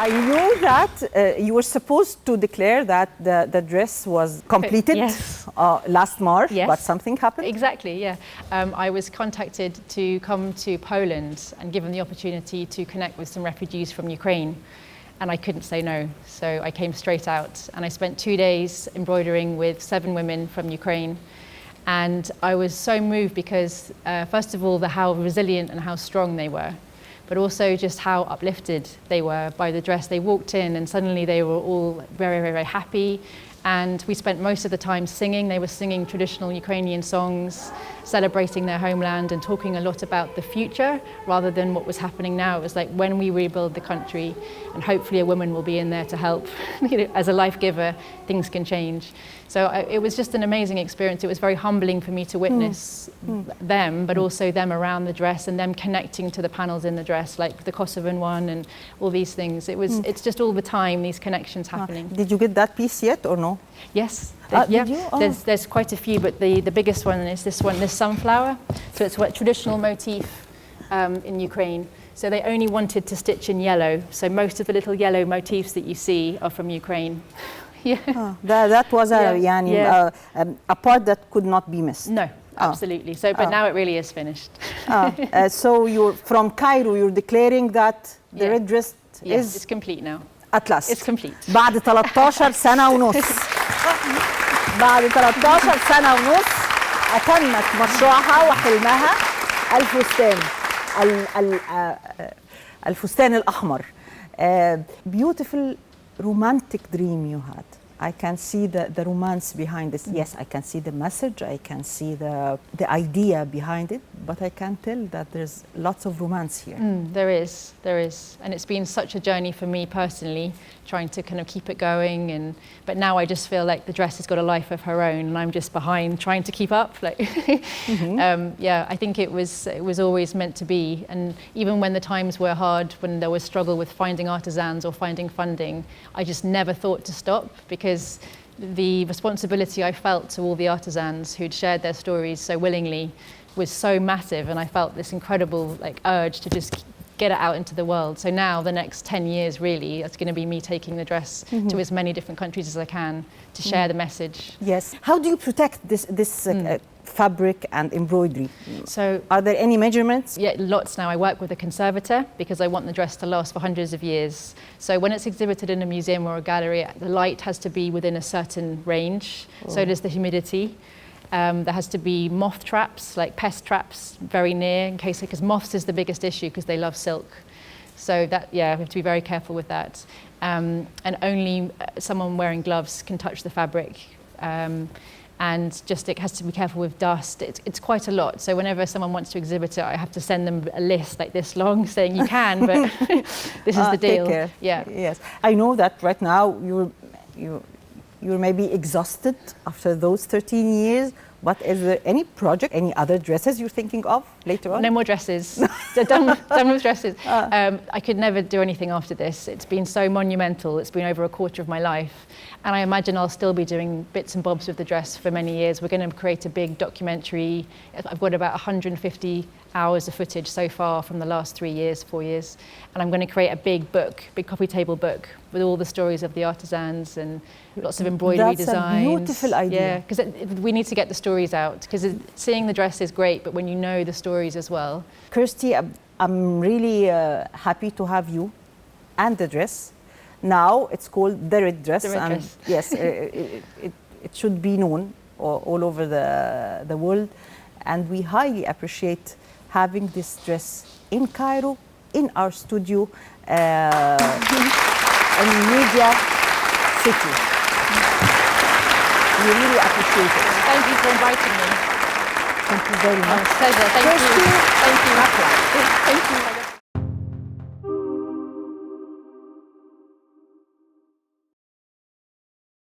I knew that you were supposed to declare that the dress was completed last March, but something happened? Exactly, yeah. I was contacted to come to Poland and given the opportunity to connect with some refugees from Ukraine. And I couldn't say no, so I came straight out. And I spent 2 days embroidering with 7 women from Ukraine. And I was so moved because, first of all, how resilient and how strong they were, but also just how uplifted they were by the dress. They walked in and suddenly they were all very, very, very happy. And we spent most of the time singing. They were singing traditional Ukrainian songs, celebrating their homeland and talking a lot about the future rather than what was happening now. It was like when we rebuild the country and hopefully a woman will be in there to help. As a life giver, things can change. So it was just an amazing experience. It was very humbling for me to witness them, but also them around the dress and them connecting to the panels in the dress, like the Kosovan one and all these things. It's just all the time, these connections happening. Did you get that piece yet or no? Yes. Did you? Oh. There's quite a few, but the biggest one is this one, this sunflower. So it's a traditional motif in Ukraine. So they only wanted to stitch in yellow. So most of the little yellow motifs that you see are from Ukraine. That was a part that could not be missed. No, absolutely. So, but now it really is finished. So you're from Cairo. You're declaring that the red dress is it's complete now. At last. It's complete. بعد 13 سنة ونص. بعد 13 سنة ونص أتمت مشروعها وحلمها الفستان. الفستان الأحمر. Beautiful romantic dream you had. I can see the romance behind this. Yes, I can see the message, I can see the idea behind it, but I can tell that there's lots of romance here. There is. And it's been such a journey for me personally, trying to kind of keep it going. But now I just feel like the dress has got a life of her own and I'm just behind trying to keep up. Like, I think it was always meant to be. And even when the times were hard, when there was struggle with finding artisans or finding funding, I just never thought to stop because the responsibility I felt to all the artisans who'd shared their stories so willingly was so massive, and I felt this incredible urge to just get it out into the world. So now the next 10 years really, it's going to be me taking the dress to as many different countries as I can to share the message. Yes. How do you protect this fabric and embroidery? So, are there any measurements? Yeah, lots now. I work with a conservator because I want the dress to last for hundreds of years. So when it's exhibited in a museum or a gallery, the light has to be within a certain range. So does the humidity. There has to be moth traps, like pest traps, very near in case, because moths is the biggest issue because they love silk. So we have to be very careful with that. And only someone wearing gloves can touch the fabric. And just it has to be careful with dust. It's quite a lot. So whenever someone wants to exhibit it, I have to send them a list like this long saying you can, but this is the deal. Take care. Yeah. Yes. I know that right now you're maybe exhausted after those 13 years. But is there any project, any other dresses you're thinking of later on? No more dresses. done with dresses. I could never do anything after this. It's been so monumental. It's been over a quarter of my life. And I imagine I'll still be doing bits and bobs with the dress for many years. We're going to create a big documentary. I've got about 150 hours of footage so far from the last 4 years. And I'm going to create a big book, big coffee table book with all the stories of the artisans and lots of embroidery designs. That's a beautiful idea. Yeah, because we need to get the stories out because seeing the dress is great, but when you know the stories as well. Kirsty, I'm really happy to have you and the dress. Now it's called the red dress. Yes, it should be known all over the world. And we highly appreciate having this dress in Cairo, in our studio, in Media City. We really appreciate it. Thank you for inviting me. Thank you very much. Pleasure. Thank you. Thank you. Thank you.